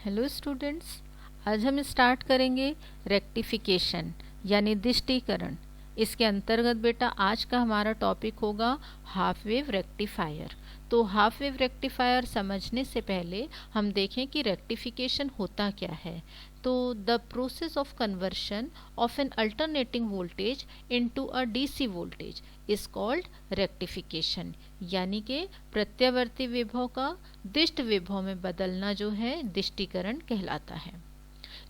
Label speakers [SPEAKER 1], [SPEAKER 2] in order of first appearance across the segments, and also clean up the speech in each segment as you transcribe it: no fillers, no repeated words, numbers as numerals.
[SPEAKER 1] Hello students, आज हम start करेंगे रेक्टिफिकेशन यानी दिष्टीकरण। इसके अंतर्गत बेटा आज का हमारा टॉपिक होगा हाफ वेव रेक्टिफायर। तो हाफ वेव रेक्टिफायर समझने से पहले हम देखें कि रेक्टिफिकेशन होता क्या है। तो the process of conversion of N alternating voltage into a DC voltage is called rectification, यानी कि प्रत्यावर्ती विभव का दिष्ट विभव में बदलना जो है दिष्टीकरण कहलाता है।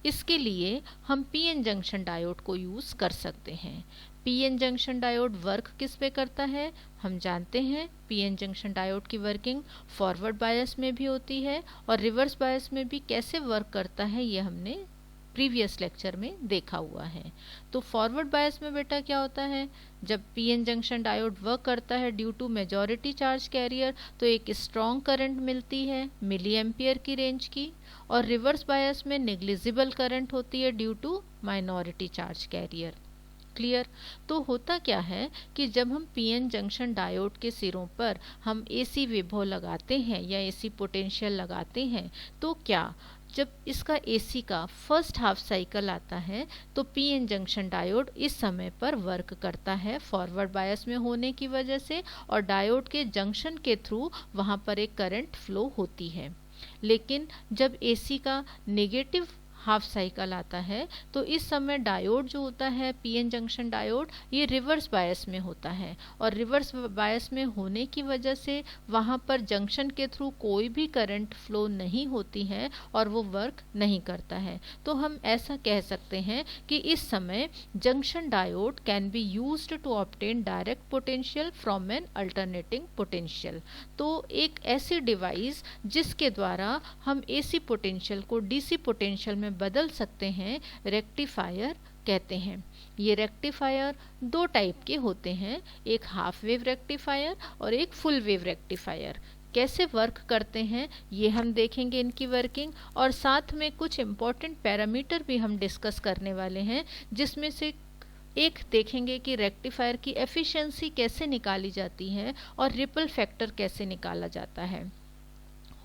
[SPEAKER 1] इसके लिए हम पीएन जंक्शन डायोड को यूज कर सकते हैं। पीएन जंक्शन डायोड वर्क किस पे करता है हम जानते हैं। पीएन जंक्शन डायोड की वर्किंग फॉरवर्ड बायस में भी होती है और रिवर्स बायस में भी कैसे वर्क करता है ये हमने प्रीवियस लेक्चर में देखा हुआ है। तो फॉरवर्ड बायस में बेटा क्या होता है, जब पीएन जंक्शन डायोड वर्क करता है due to majority charge carrier तो एक स्ट्रॉन्ग करंट मिलती है मिली एम्पियर की रेंज की, और रिवर्स बायस में नेग्लिजिबल करंट होती है due to minority charge carrier. Clear. तो होता क्या है कि जब हम पीएन जंक्शन डायोड के सिरों पर हम एसी विभव लगाते हैं या एसी पोटेंशियल लगाते हैं तो क्या जब इसका एसी का फर्स्ट हाफ साइकिल आता है तो पीएन जंक्शन डायोड इस समय पर वर्क करता है फॉरवर्ड बायस में होने की वजह से, और डायोड के जंक्शन के थ्रू वहाँ पर एक करंट फ्लो होती है। लेकिन जब एसी का नेगेटिव हाफ साइकिल आता है तो इस समय डायोड जो होता है पीएन जंक्शन डायोड ये रिवर्स बायस में होता है, और रिवर्स बायस में होने की वजह से वहाँ पर जंक्शन के थ्रू कोई भी करंट फ्लो नहीं होती है और वो वर्क नहीं करता है। तो हम ऐसा कह सकते हैं कि इस समय junction diode can be used to obtain direct potential from an alternating potential. तो एक ऐसी डिवाइस जिसके द्वारा हम एसी पोटेंशियल को डीसी पोटेंशियल में बदल सकते हैं रेक्टिफायर कहते हैं। ये रेक्टिफायर दो टाइप के होते हैं, एक हाफ वेव रेक्टिफायर और एक फुल वेव रेक्टिफायर। कैसे वर्क करते हैं ये हम देखेंगे इनकी वर्किंग, और साथ में कुछ इम्पॉर्टेंट पैरामीटर भी हम डिस्कस करने वाले हैं, जिसमें से एक देखेंगे कि रेक्टिफायर की एफिशिएंसी कैसे निकाली जाती है और रिपल फैक्टर कैसे निकाला जाता है।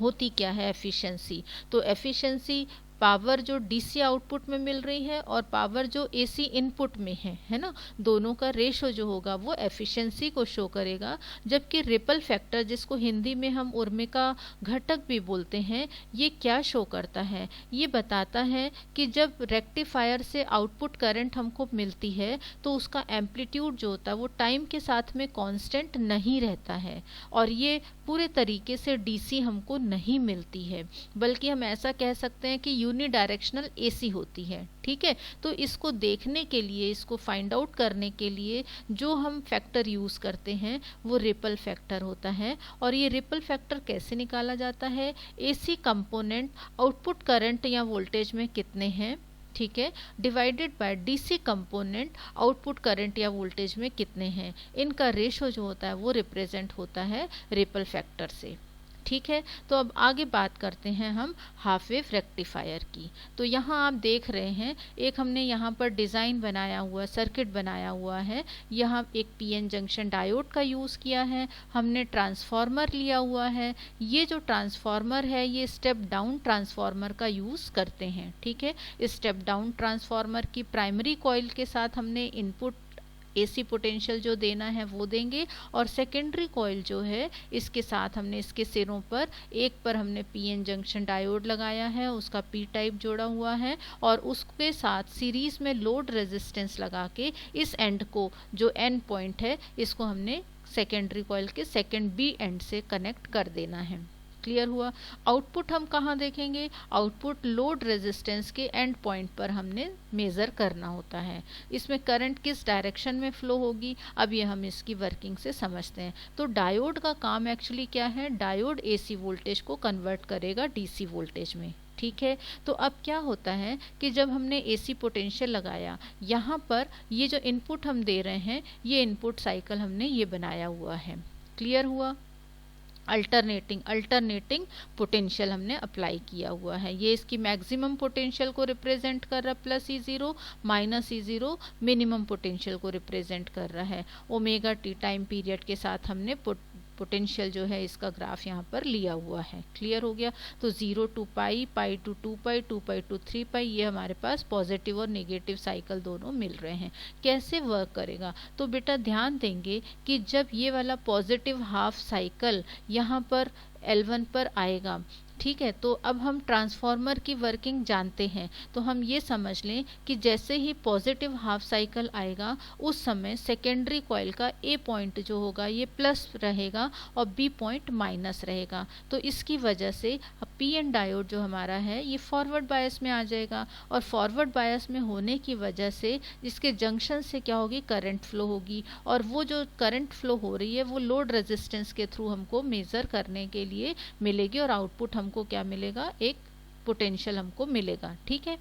[SPEAKER 1] होती क्या है एफिशिएंसी, तो एफिशिएंसी पावर जो डीसी आउटपुट में मिल रही है और पावर जो एसी इनपुट में है ना, दोनों का रेशो जो होगा वो एफिशिएंसी को शो करेगा। जबकि रिपल फैक्टर जिसको हिंदी में हम उर्मिका घटक भी बोलते हैं, ये क्या शो करता है, ये बताता है कि जब रेक्टिफायर से आउटपुट करंट हमको मिलती है तो उसका एम्पलीट्यूड जो होता है वो टाइम के साथ में कांस्टेंट नहीं रहता है, और ये पूरे तरीके से डीसी हमको नहीं मिलती है, बल्कि हम ऐसा कह सकते हैं कि यूनिडायरेक्शनल एसी होती है। ठीक है। तो इसको देखने के लिए, इसको फाइंड आउट करने के लिए जो हम फैक्टर यूज करते हैं वो रिपल फैक्टर होता है। और ये रिपल फैक्टर कैसे निकाला जाता है, एसी कंपोनेंट आउटपुट करंट या वोल्टेज में कितने हैं, ठीक है, divided by DC component output current या वोल्टेज में कितने हैं, इनका रेशो जो होता है वो रिप्रेजेंट होता है रिपल फैक्टर से। ठीक है। तो अब आगे बात करते हैं हम हाफ वेव रेक्टिफायर की। तो यहाँ आप देख रहे हैं एक हमने यहाँ पर डिज़ाइन बनाया हुआ, सर्किट बनाया हुआ है। यहाँ एक पीएन जंक्शन डायोड का यूज़ किया है, हमने ट्रांसफार्मर लिया हुआ है। ये जो ट्रांसफार्मर है ये स्टेप डाउन ट्रांसफार्मर का यूज़ करते हैं। ठीक है। स्टेप डाउन ट्रांसफार्मर की प्राइमरी कॉइल के साथ हमने इनपुट एसी पोटेंशियल जो देना है वो देंगे, और सेकेंडरी कॉइल जो है इसके साथ हमने इसके सिरों पर एक पर हमने पीएन जंक्शन डायोड लगाया है, उसका पी टाइप जोड़ा हुआ है, और उसके साथ सीरीज में लोड रेजिस्टेंस लगा के इस एंड को जो एंड पॉइंट है इसको हमने सेकेंडरी कॉइल के सेकेंड बी एंड से कनेक्ट कर देना है। क्लियर हुआ। आउटपुट हम कहाँ देखेंगे, आउटपुट लोड रेजिस्टेंस के एंड पॉइंट पर हमने मेज़र करना होता है। इसमें करंट किस डायरेक्शन में फ्लो होगी अब ये हम इसकी वर्किंग से समझते हैं। तो डायोड का काम एक्चुअली क्या है, डायोड एसी वोल्टेज को कन्वर्ट करेगा डीसी वोल्टेज में। ठीक है। तो अब क्या होता है कि जब हमने एसी पोटेंशियल लगाया, यहाँ पर ये जो इनपुट हम दे रहे हैं ये इनपुट साइकिल हमने ये बनाया हुआ है। क्लियर हुआ। अल्टरनेटिंग पोटेंशियल हमने अप्लाई किया हुआ है। ये इसकी मैक्सिमम पोटेंशियल को रिप्रेजेंट कर रहा है plus E0, minus E0 minimum potential को रिप्रेजेंट कर रहा है। ओमेगा टी टाइम पीरियड के साथ हमने पोटेंशियल जो है इसका ग्राफ यहाँ पर लिया हुआ है। क्लियर हो गया। तो 0 to pi, pi to 2 pi, 2 pi to 3 pi, ये हमारे पास पॉजिटिव और नेगेटिव साइकिल दोनों मिल रहे हैं। कैसे वर्क करेगा? तो बेटा ध्यान देंगे कि जब ये वाला पॉजिटिव हाफ साइकिल यहाँ पर L1 पर आएगा, ठीक है, तो अब हम ट्रांसफार्मर की वर्किंग जानते हैं, तो हम ये समझ लें कि जैसे ही पॉजिटिव हाफ साइकिल आएगा उस समय सेकेंडरी कॉइल का ए पॉइंट जो होगा ये प्लस रहेगा और बी पॉइंट माइनस रहेगा। तो इसकी वजह से पी एन डायोड जो हमारा है ये फॉरवर्ड बायस में आ जाएगा, और फॉरवर्ड बायस में होने की वजह से इसके जंक्शन से क्या होगी, करंट फ्लो होगी, और वो जो करंट फ्लो हो रही है वो लोड रेजिस्टेंस के थ्रू हमको मेज़र करने के लिए मिलेगी, और आउटपुट हमको क्या मिलेगा, एक पोटेंशियल हमको मिलेगा। ठीक है,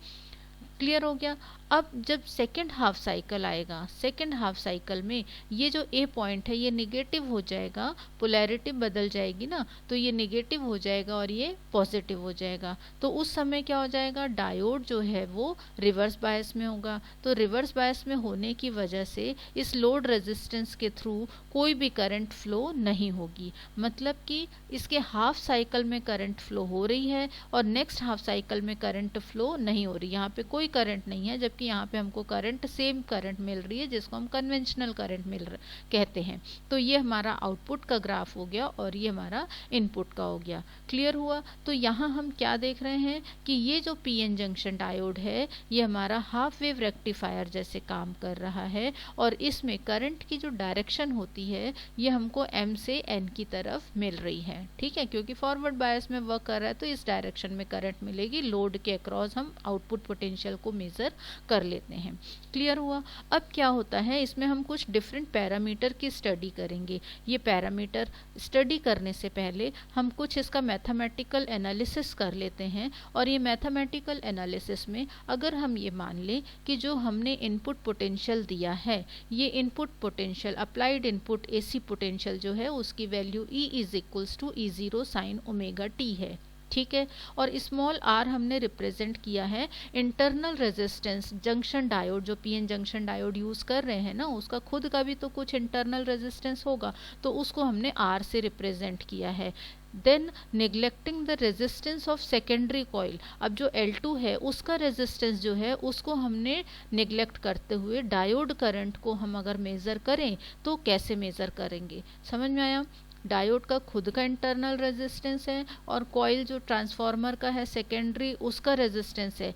[SPEAKER 1] क्लियर हो गया। अब जब सेकेंड हाफ साइकिल आएगा, सेकेंड हाफ साइकिल में ये जो ए पॉइंट है ये नेगेटिव हो जाएगा, पोलैरिटी बदल जाएगी ना, तो ये नेगेटिव हो जाएगा और ये पॉजिटिव हो जाएगा। तो उस समय क्या हो जाएगा, डायोड जो है वो रिवर्स बायस में होगा। तो रिवर्स बायस में होने की वजह से इस लोड रेजिस्टेंस के थ्रू कोई भी करंट फ्लो नहीं होगी, मतलब कि इसके हाफ साइकिल में करंट फ्लो हो रही है और नेक्स्ट हाफ साइकिल में करंट फ्लो नहीं हो रही, यहाँ पे कोई करंट नहीं है, जबकि यहाँ पे हमको करंट, सेम करंट मिल रही है जिसको हम कन्वेंशनल करंट कहते हैं। तो ये हमारा आउटपुट का ग्राफ हो गया और ये हमारा इनपुट का हो गया। क्लियर हुआ। तो यहाँ हम क्या देख रहे हैं कि ये जो पीएन जंक्शन डायोड है ये हमारा हाफ वेव रेक्टिफायर जैसे काम कर रहा है, और इसमें करंट की जो डायरेक्शन होती है ये हमको एम से एन की तरफ मिल रही है। ठीक है, क्योंकि फॉरवर्ड बायस में वर्क कर रहा है तो इस डायरेक्शन में करंट मिलेगी, लोड के अक्रॉस हम आउटपुट पोटेंशियल को मेजर कर लेते हैं। क्लियर हुआ। अब क्या होता है, इसमें हम कुछ डिफरेंट पैरामीटर की स्टडी करेंगे। ये पैरामीटर स्टडी करने से पहले हम कुछ इसका मैथमेटिकल एनालिसिस कर लेते हैं, और ये मैथमेटिकल एनालिसिस में अगर हम ये मान लें कि जो हमने इनपुट पोटेंशियल दिया है, ये input potential applied input AC potential जो है उसकी value E is equals to E0 sine omega t है। ठीक है, और स्मॉल r हमने रिप्रेजेंट किया है इंटरनल रेजिस्टेंस, जंक्शन डायोड जो पीएन जंक्शन डायोड यूज कर रहे हैं ना उसका खुद का भी तो कुछ इंटरनल रेजिस्टेंस होगा, तो उसको हमने r से रिप्रेजेंट किया है। Then neglecting the resistance of secondary coil, अब जो L2 है उसका रेजिस्टेंस जो है उसको हमने नेग्लेक्ट करते हुए डायोड करंट को हम अगर मेज़र करें तो कैसे मेज़र करेंगे, समझ में आया। डायोड का खुद का इंटरनल रेजिस्टेंस है और कॉइल जो ट्रांसफार्मर का है सेकेंडरी उसका रेजिस्टेंस है।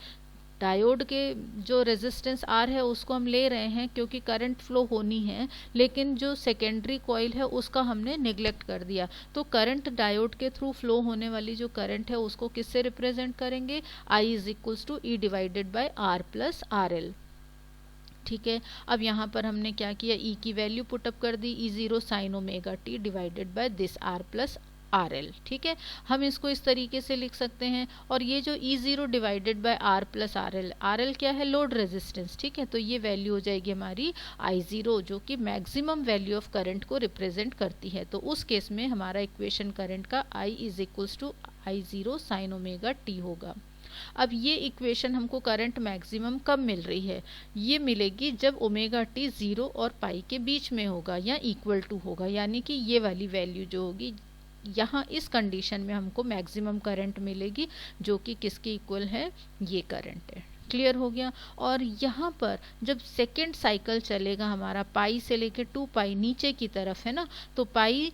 [SPEAKER 1] डायोड के जो रेजिस्टेंस R है उसको हम ले रहे हैं क्योंकि करंट फ्लो होनी है, लेकिन जो सेकेंडरी कॉइल है उसका हमने नेग्लेक्ट कर दिया। तो करंट डायोड के थ्रू फ्लो होने वाली जो करंट है उसको किससे रिप्रेजेंट करेंगे, I is equals to E divided by R plus RL। ठीक है, अब यहाँ पर हमने क्या किया, E की वैल्यू पुटअप कर दी, E0 sine omega T divided by this R plus RL। ठीक है, हम इसको इस तरीके से लिख सकते हैं। और ये जो E0 divided by R plus RL, RL क्या है, लोड रेजिस्टेंस। ठीक है, तो ये वैल्यू हो जाएगी हमारी I0 जो कि मैक्सिमम वैल्यू ऑफ करंट को रिप्रेजेंट करती है। तो उस केस में हमारा इक्वेशन करंट का I is equals to I0 sine omega t होगा। अब ये इक्वेशन हमको करंट मैक्सिमम कब मिल रही है, ये मिलेगी जब ओमेगा टी 0 और पाई के बीच में होगा या इक्वल टू होगा, यानी कि ये वाली वैल्यू जो होगी यहाँ इस कंडीशन में हमको मैक्सिमम करंट मिलेगी जो कि किसके इक्वल है, ये करंट है। क्लियर हो गया। और यहाँ पर जब सेकेंड साइकिल चलेगा हमारा पाई से लेके 2 पाई नीचे की तरफ है ना, तो पाई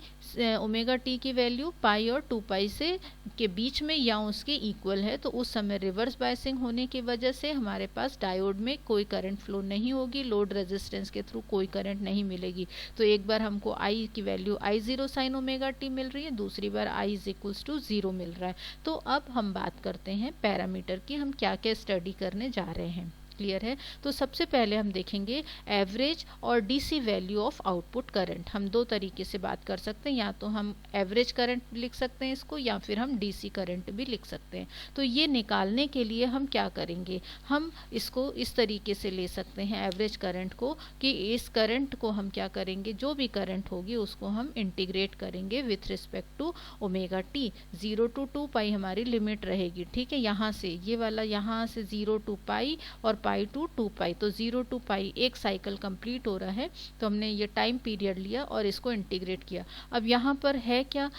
[SPEAKER 1] ओमेगा टी की वैल्यू पाई और 2 पाई से के बीच में या उसके इक्वल है, तो उस समय रिवर्स बायसिंग होने की वजह से हमारे पास डायोड में कोई करंट फ्लो नहीं होगी, लोड रेजिस्टेंस के थ्रू कोई करंट नहीं मिलेगी। तो एक बार हमको I की value I0 sine omega t मिल रही है, दूसरी बार I इज इक्वल्स टू 0 मिल रहा है। तो अब हम बात करते हैं पैरामीटर की, हम क्या क्या स्टडी करने जा रहे हैं। क्लियर है। तो सबसे पहले हम देखेंगे एवरेज और DC value of output current. हम दो तरीके से बात कर सकते हैं, या तो हम एवरेज करंट लिख सकते हैं इसको, या फिर हम डीसी करंट भी लिख सकते हैं। तो ये निकालने के लिए हम क्या करेंगे, हम इसको इस तरीके से ले सकते हैं एवरेज करंट को, कि इस करंट को हम क्या करेंगे, जो भी करंट होगी उसको हम इंटीग्रेट करेंगे with respect to omega t. 0 to 2 pi हमारी लिमिट रहेगी, ठीक है। यहाँ से ये वाला यहाँ से 0 to पाई और पाई टू 2 पाई, तो 0 टू पाई एक साइकिल कंप्लीट हो रहा है, तो हमने ये टाइम पीरियड लिया और इसको इंटीग्रेट किया। अब यहाँ पर है क्या,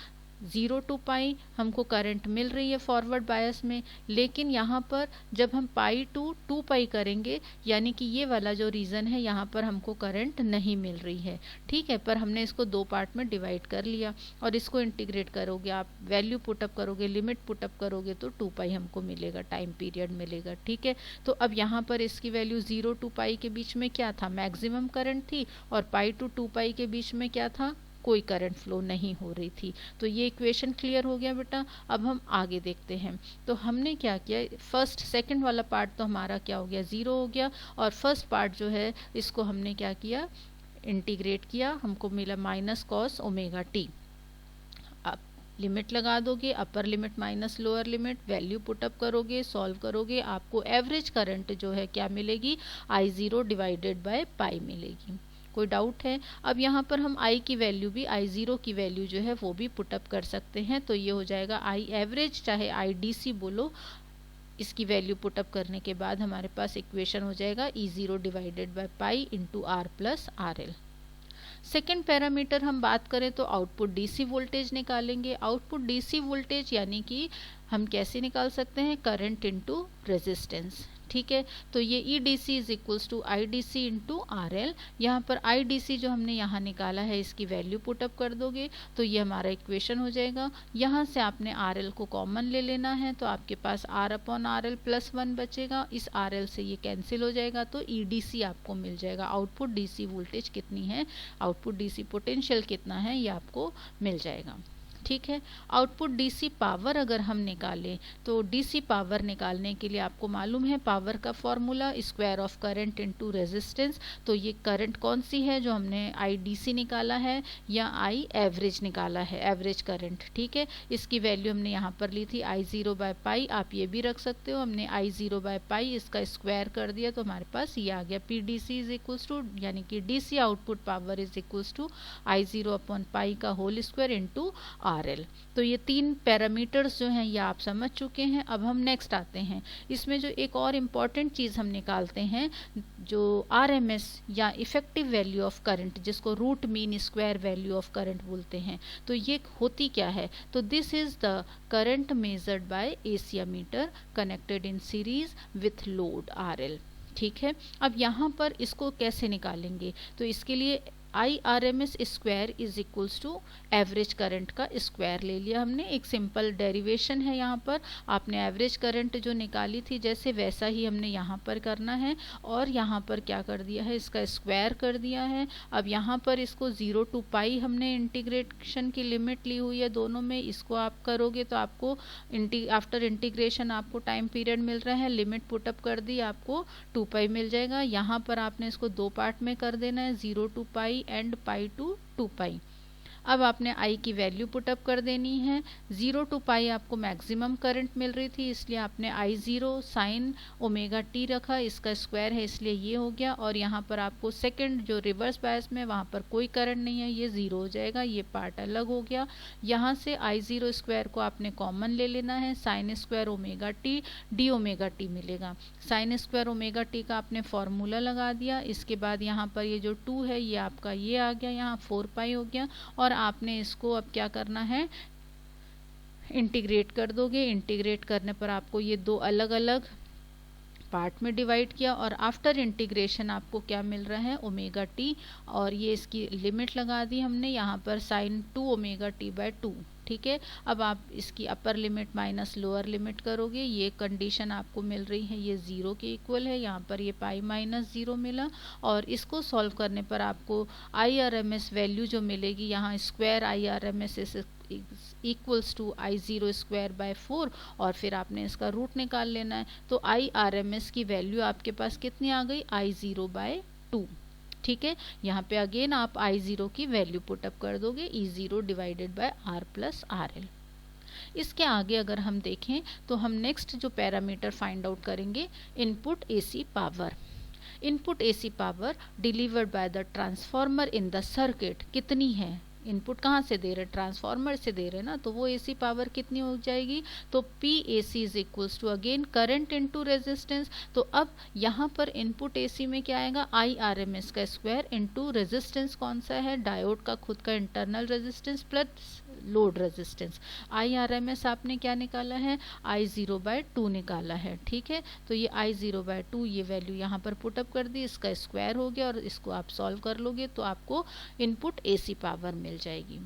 [SPEAKER 1] 0 टू पाई हमको करंट मिल रही है फॉरवर्ड बायस में, लेकिन यहाँ पर जब हम पाई टू 2 पाई करेंगे, यानी कि ये वाला जो रीज़न है यहाँ पर हमको करंट नहीं मिल रही है, ठीक है। पर हमने इसको दो पार्ट में डिवाइड कर लिया और इसको इंटीग्रेट करोगे आप, वैल्यू पुटअप करोगे, लिमिट पुटअप करोगे तो 2 पाई हमको मिलेगा, टाइम पीरियड मिलेगा, ठीक है। तो अब यहाँ पर इसकी वैल्यू 0 टू पाई के बीच में क्या था, मैक्सिमम करंट थी, और पाई टू 2 पाई के बीच में क्या था, कोई करंट फ्लो नहीं हो रही थी। तो ये इक्वेशन क्लियर हो गया बेटा। अब हम आगे देखते हैं। तो हमने क्या किया, फर्स्ट सेकंड वाला पार्ट तो हमारा क्या हो गया, 0 हो गया, और फर्स्ट पार्ट जो है इसको हमने क्या किया, इंटीग्रेट किया, हमको मिला माइनस कॉस ओमेगा टी। अब लिमिट लगा दोगे, upper limit minus lower limit, value put up करोगे, सॉल्व करोगे, आपको एवरेज करंट जो है क्या मिलेगी, I0 डिवाइडेड बाय पाई मिलेगी। कोई डाउट है? अब यहाँ पर हम I की वैल्यू भी, I0 की वैल्यू जो है वो भी पुटअप कर सकते हैं, तो ये हो जाएगा I एवरेज, चाहे IDC बोलो, इसकी वैल्यू पुटअप करने के बाद हमारे पास इक्वेशन हो जाएगा E0 divided by pi into R plus RL। Second parameter हम बात करें तो आउटपुट DC वोल्टेज निकालेंगे। आउटपुट DC वोल्टेज यानी कि हम कैसे निकाल सकते हैं, करंट इनटू रेजिस्टेंस, ठीक है। तो ये EDC is equals to IDC into RL। यहाँ पर IDC जो हमने यहाँ निकाला है इसकी वैल्यू पुटअप कर दोगे तो ये हमारा इक्वेशन हो जाएगा। यहाँ से आपने RL को कॉमन ले लेना है, तो आपके पास R अपॉन RL प्लस 1 बचेगा, इस RL से ये कैंसिल हो जाएगा, तो EDC आपको मिल जाएगा। आउटपुट DC वोल्टेज कितनी है, आउटपुट DC पोटेंशियल कितना है, ये आपको मिल जाएगा, ठीक है। आउटपुट DC पावर अगर हम निकालें तो DC पावर निकालने के लिए आपको मालूम है पावर का formula, square of current into resistance. तो ये करंट कौन सी है जो हमने IDC निकाला है या I एवरेज निकाला है, एवरेज करंट, ठीक है। इसकी वैल्यू हमने यहाँ पर ली थी I0 बाय पाई, आप ये भी रख सकते हो, हमने I0 बाय पाई इसका स्क्वायर कर दिया तो हमारे पास ये आ गया, PDC इज इक्वल्स टू, यानी कि DC output power is equals to I0 upon pi का होल स्क्वायर इंटू RL। तो ये तीन पैरामीटर्स जो हैं ये आप समझ चुके हैं। अब हम नेक्स्ट आते हैं, इसमें जो एक और इम्पॉर्टेंट चीज़ हम निकालते हैं जो RMS या इफेक्टिव वैल्यू ऑफ करंट, जिसको root mean square value of current बोलते हैं। तो ये होती क्या है, तो this is the current measured by AC ammeter connected in series with load RL, ठीक है। अब यहाँ पर इसको कैसे निकालेंगे, तो इसके लिए IRMS square is equals to average current का स्क्वायर ले लिया हमने। एक सिंपल डेरिवेशन है, यहाँ पर आपने एवरेज करंट जो निकाली थी जैसे वैसा ही हमने यहाँ पर करना है, और यहाँ पर क्या कर दिया है, इसका स्क्वायर कर दिया है। अब यहाँ पर इसको 0 टू पाई हमने इंटीग्रेशन की लिमिट ली हुई है दोनों में, इसको आप करोगे तो आपको आफ्टर इंटीग्रेशन आपको टाइम पीरियड मिल रहा है, लिमिट पुटअप कर दी, आपको 2 पाई मिल जाएगा। यहाँ पर आपने इसको दो पार्ट में कर देना है, 0 to pi and pi to 2 pi. अब आपने I की वैल्यू पुटअप कर देनी है। 0 टू पाई आपको मैक्सिमम करंट मिल रही थी, इसलिए आपने I0 साइन ओमेगा टी रखा, इसका स्क्वायर है इसलिए ये हो गया। और यहाँ पर आपको सेकंड जो रिवर्स बायस में वहाँ पर कोई करंट नहीं है, ये 0 हो जाएगा, ये पार्ट अलग हो गया। यहाँ से I0 स्क्वायर को आपने कॉमन ले लेना है, sine square omega T D omega T मिलेगा। साइन स्क्वायर ओमेगा टी का आपने फॉर्मूला लगा दिया। इसके बाद यहाँ पर ये जो 2 है ये आपका ये आ गया, यहाँ 4 पाई हो गया, और आपने इसको अब क्या करना है, इंटीग्रेट कर दोगे। इंटीग्रेट करने पर आपको ये दो अलग अलग पार्ट में डिवाइड किया, और आफ्टर इंटीग्रेशन आपको क्या मिल रहा है, ओमेगा टी, और ये इसकी लिमिट लगा दी हमने यहाँ पर साइन 2 ओमेगा टी बाय 2, ठीक है। अब आप इसकी upper limit minus lower limit करोगे, ये कंडीशन आपको मिल रही है, ये 0 के इक्वल है, यहाँ पर ये पाई माइनस 0 मिला, और इसको सॉल्व करने पर आपको IRMS वैल्यू जो मिलेगी, यहाँ square IRMS equals to I0 square by 4, और फिर आपने इसका रूट निकाल लेना है। तो IRMS की वैल्यू आपके पास कितनी आ गई, I0 बाय 2, ठीक है। यहाँ पे अगेन आप I0 की वैल्यू पुटअप कर दोगे, E0 divided by R plus RL। इसके आगे अगर हम देखें तो हम नेक्स्ट जो पैरामीटर फाइंड आउट करेंगे, input AC power. Input AC power delivered by the transformer in the circuit कितनी है, इनपुट कहाँ से दे रहे, ट्रांसफार्मर से दे रहे ना, तो वो एसी पावर कितनी हो जाएगी, तो P A C is equals to again current into resistance. तो अब यहाँ पर इनपुट एसी में क्या आएगा, आई आर एम एस का स्क्वायर इनटू रेजिस्टेंस कौन सा है, डायोड का खुद का internal resistance plus load resistance. I R M S आपने क्या निकाला है, आई ज़ीरो बाय टू निकाला है, ठीक है। तो ये आई ज़ीरो बाय टू ये वैल्यू यहाँ पर पुटअप कर दी, इसका स्क्वायर हो गया और इसको आप सॉल्व कर लोगे तो आपको इनपुट एसी पावर मिल जाएगी,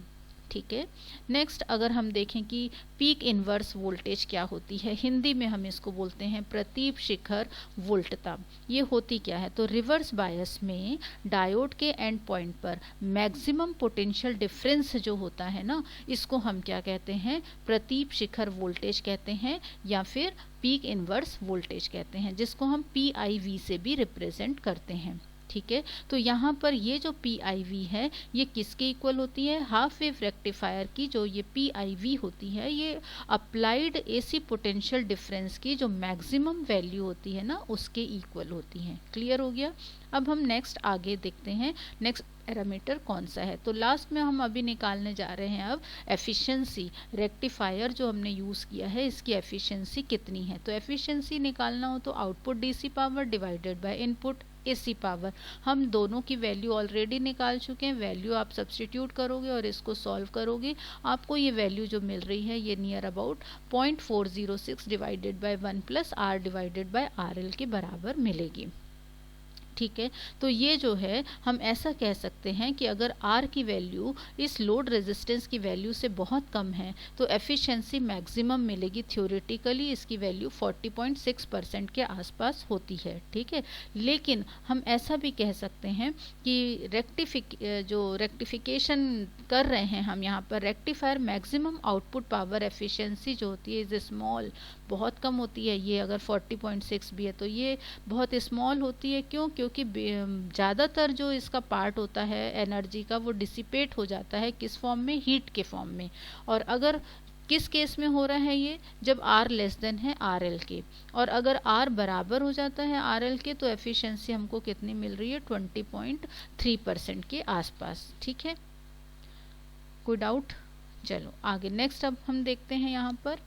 [SPEAKER 1] ठीक है। नेक्स्ट अगर हम देखें कि पीक इन्वर्स वोल्टेज क्या होती है, हिंदी में हम इसको बोलते हैं प्रतीप शिखर वोल्टता। ये होती क्या है, तो रिवर्स बायस में डायोड के एंड पॉइंट पर मैक्सिमम पोटेंशियल डिफरेंस जो होता है ना, इसको हम क्या कहते हैं, प्रतीप शिखर वोल्टेज कहते हैं या फिर पीक इन्वर्स वोल्टेज कहते हैं, जिसको हम PIV से भी रिप्रेजेंट करते हैं, ठीक है। तो यहाँ पर ये जो PIV है ये किसके इक्वल होती है, हाफ वेव रेक्टिफायर की जो ये PIV होती है ये अप्लाइड AC पोटेंशियल डिफरेंस की जो मैक्सिमम वैल्यू होती है ना उसके इक्वल होती है। क्लियर हो गया। अब हम नेक्स्ट आगे देखते हैं नेक्स्ट पैरामीटर कौन सा है। तो लास्ट में हम अभी निकालने जा रहे हैं अब एफिशिएंसी, रेक्टिफायर जो हमने यूज़ किया है इसकी एफिशिएंसी कितनी है। तो एफिशिएंसी निकालना हो तो output DC power divided by input AC power. हम दोनों की वैल्यू ऑलरेडी निकाल चुके हैं, वैल्यू आप सब्सटीट्यूट करोगे और इसको सॉल्व करोगे, आपको ये वैल्यू जो मिल रही है ये near about 0.406 divided by 1 plus R divided by RL के बराबर मिलेगी, ठीक है। तो ये जो है हम ऐसा कह सकते हैं कि अगर R की वैल्यू इस लोड रेजिस्टेंस की वैल्यू से बहुत कम है तो एफिशिएंसी मैक्सिमम मिलेगी, थ्योरेटिकली इसकी वैल्यू 40.6% के आसपास होती है, ठीक है। लेकिन हम ऐसा भी कह सकते हैं कि रेक्टिफिकेशन कर रहे हैं हम यहाँ पर, rectifier maximum output power efficiency जो होती है इज स्मॉल, बहुत कम होती है। ये अगर 40.6 भी है तो ये बहुत स्मॉल होती है, क्योंकि ज़्यादातर जो इसका पार्ट होता है एनर्जी का वो डिसिपेट हो जाता है किस फॉर्म में, हीट के फॉर्म में। और अगर किस केस में हो रहा है ये, जब R लेस देन है RL के, और अगर R बराबर हो जाता है RL के तो एफिशिएंसी हमको कितनी मिल रही है, 20.3% के आसपास, ठीक है। कोई डाउट? चलो आगे नेक्स्ट अब हम देखते हैं यहाँ पर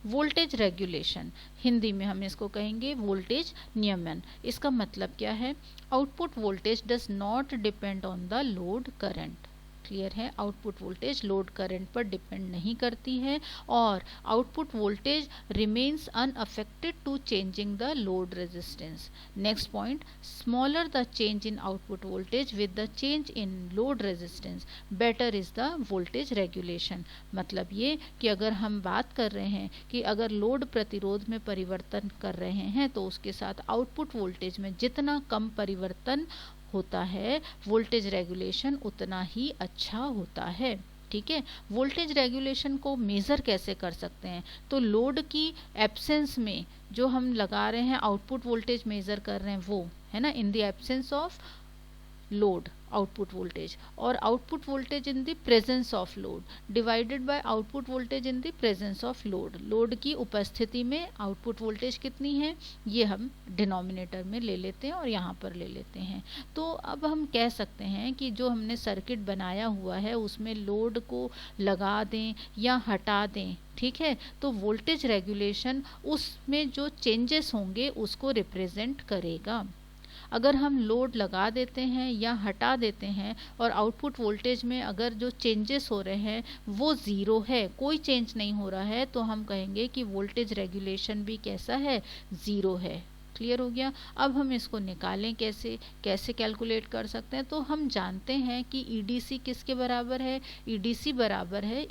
[SPEAKER 1] वोल्टेज रेगुलेशन, हिंदी में हम इसको कहेंगे वोल्टेज नियमन। इसका मतलब क्या है, output voltage does not depend on the load current. Clear है, आउटपुट वोल्टेज लोड करंट पर डिपेंड नहीं करती है और output voltage remains unaffected to changing the load resistance. Next point, smaller the change in output voltage with the change in load resistance better is the voltage regulation. मतलब ये कि अगर हम बात कर रहे हैं कि अगर लोड प्रतिरोध में परिवर्तन कर रहे हैं तो उसके साथ आउटपुट वोल्टेज में जितना कम परिवर्तन होता है वोल्टेज रेगुलेशन उतना ही अच्छा होता है, ठीक है। वोल्टेज रेगुलेशन को मेज़र कैसे कर सकते हैं, तो लोड की एब्सेंस में जो हम लगा रहे हैं आउटपुट वोल्टेज मेज़र कर रहे हैं वो है ना, in the absence of load output voltage, और output voltage in the presence of load divided by output voltage in the presence of load. Load की उपस्थिति में आउटपुट वोल्टेज कितनी है ये हम डिनोमिनेटर में ले लेते हैं और यहाँ पर ले लेते हैं। तो अब हम कह सकते हैं कि जो हमने सर्किट बनाया हुआ है उसमें लोड को लगा दें या हटा दें, ठीक है, तो वोल्टेज रेगुलेशन उसमें जो चेंजेस होंगे उसको रिप्रेजेंट करेगा। अगर हम लोड लगा देते हैं या हटा देते हैं और आउटपुट वोल्टेज में अगर जो चेंजेस हो रहे हैं वो ज़ीरो है, कोई चेंज नहीं हो रहा है, तो हम कहेंगे कि वोल्टेज रेगुलेशन भी कैसा है, ज़ीरो है। क्लियर हो गया। अब हम इसको निकालें कैसे, कैसे कैलकुलेट कर सकते हैं, तो हम जानते हैं कि EDC किसके बराबर है, EDC बराबर है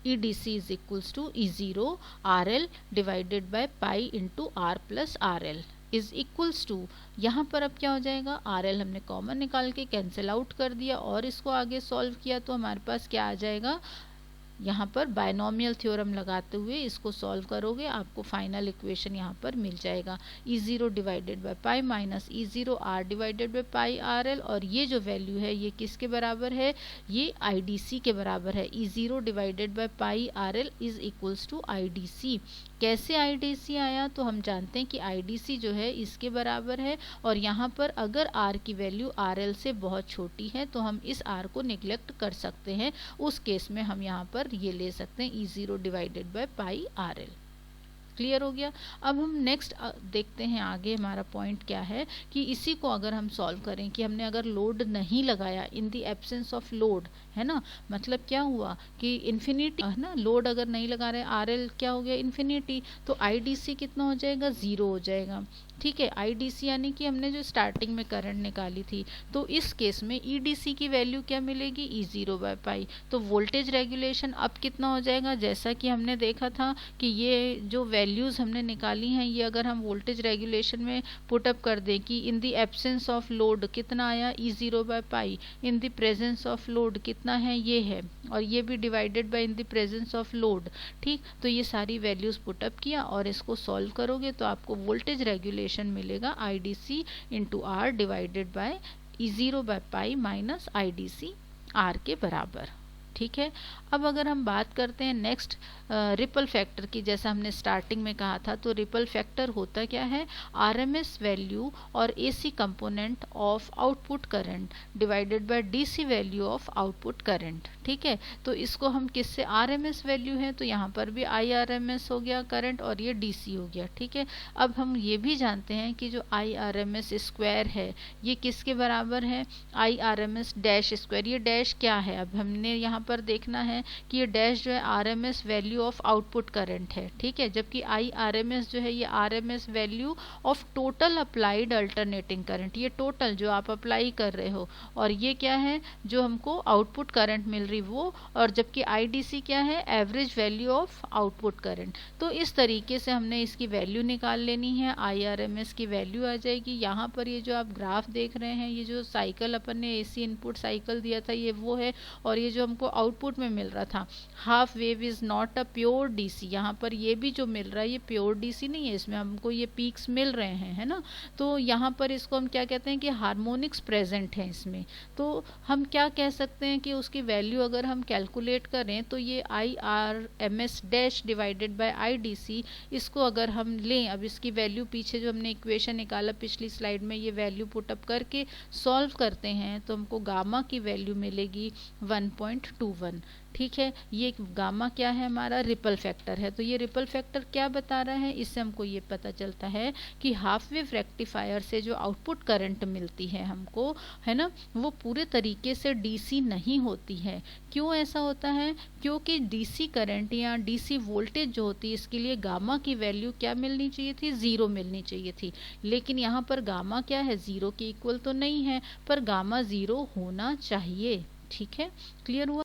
[SPEAKER 1] EDC is equals to E0 RL divided by pi into R plus RL is equals to, यहाँ पर अब क्या हो जाएगा, RL हमने कॉमन निकाल के कैंसिल आउट कर दिया और इसको आगे सॉल्व किया तो हमारे पास क्या आ जाएगा, यहाँ पर बायनॉमियल थ्योरम लगाते हुए इसको सॉल्व करोगे, आपको फाइनल इक्वेशन यहाँ पर मिल जाएगा E0 divided by pi minus E0 R divided by pi RL, और ये जो वैल्यू है ये किसके बराबर है, ये IDC के बराबर है। E0 divided by pi RL is equals to IDC। कैसे IDC आया, तो हम जानते हैं कि IDC जो है इसके बराबर है, और यहाँ पर अगर R की वैल्यू RL से बहुत छोटी है तो हम इस R को निगलेक्ट कर सकते हैं, उस केस में हम यहाँ पर ये ले सकते हैं E0 divided by pi RL। Clear हो गया। अब हम नेक्स्ट देखते हैं आगे हमारा पॉइंट क्या है, कि इसी को अगर हम सॉल्व करें कि हमने अगर लोड नहीं लगाया, इन द एब्सेंस ऑफ लोड, है ना, मतलब क्या हुआ कि इन्फिनिटी है ना, लोड अगर नहीं लगा रहे, RL क्या हो गया, इन्फिनिटी, तो IDC कितना हो जाएगा, 0 हो जाएगा। ठीक है, IDC यानी कि हमने जो स्टार्टिंग में करंट निकाली थी, तो इस केस में EDC की वैल्यू क्या मिलेगी, E0 बाय पाई। तो वोल्टेज रेगुलेशन अब कितना हो जाएगा, जैसा कि हमने देखा था कि ये जो वैल्यूज़ हमने निकाली हैं, ये अगर हम वोल्टेज रेगुलेशन में पुटअप कर दें कि इन द एब्सेंस ऑफ लोड कितना आया, E0 by pi, in the presence of load कितना है, ये है, और ये भी divided by in the presence of load. ठीक, तो ये सारी वैल्यूज़ पुटअप किया और इसको सॉल्व करोगे तो आपको वोल्टेज रेगुलेशन मिलेगा IDC into R divided by E0 by pi minus IDC R के बराबर। ठीक है, अब अगर हम बात करते हैं नेक्स्ट रिपल फैक्टर की, जैसा हमने स्टार्टिंग में कहा था, तो रिपल फैक्टर होता क्या है, RMS वैल्यू और AC component of output current divided by DC value of output current. ठीक है, तो इसको हम किससे, RMS वैल्यू है तो यहाँ पर भी IRMS हो गया करंट, और ये DC हो गया। ठीक है, अब हम ये भी जानते हैं कि जो IRMS स्क्वायर है ये किसके बराबर है, IRMS डैश स्क्वायर। ये डैश क्या है, अब हमने यहाँ पर देखना है कि ये डैश जो है RMS value of output current है। ठीक है, जबकि IRMS जो है ये RMS value of total applied alternating current, ये टोटल जो आप अप्लाई कर रहे हो, और ये क्या है जो हमको आउटपुट करंट मिल रही वो, और जबकि IDC क्या है, average value of output current. तो इस तरीके से हमने इसकी वैल्यू निकाल लेनी है, IRMS की वैल्यू आ जाएगी। यहाँ पर ये जो आप ग्राफ देख रहे हैं, ये जो साइकिल अपन ने AC इनपुट साइकिल दिया था ये वो है, और ये जो हमको आउटपुट में मिल रहा था half wave is not a pure DC, यहाँ पर ये भी जो मिल रहा है ये प्योर DC नहीं है, इसमें हमको ये पीक्स मिल रहे हैं, है ना। तो यहाँ पर इसको हम क्या कहते हैं कि हार्मोनिक्स प्रेजेंट है इसमें। तो हम क्या कह सकते हैं कि उसकी वैल्यू अगर हम कैलकुलेट करें तो ये IRMS dash divided by IDC, इसको अगर हम लें, अब इसकी वैल्यू पीछे जो हमने इक्वेशन निकाला पिछली स्लाइड में, ये वैल्यू पुटअप करके सॉल्व करते हैं तो हमको गामा की वैल्यू मिलेगी 1.21। ठीक है, ये गामा क्या है, हमारा रिपल फैक्टर है। तो ये रिपल फैक्टर क्या बता रहा है, इससे हमको ये पता चलता है कि हाफ वेव रेक्टिफायर से जो आउटपुट करंट मिलती है हमको, है ना, वो पूरे तरीके से DC नहीं होती है। क्यों ऐसा होता है, क्योंकि DC करंट या DC वोल्टेज जो होती है इसके लिए गामा की वैल्यू क्या मिलनी चाहिए थी, 0 मिलनी चाहिए थी, लेकिन यहाँ पर गामा क्या है, 0 के इक्वल तो नहीं है, पर गामा 0 होना चाहिए। ठीक है, क्लियर हुआ।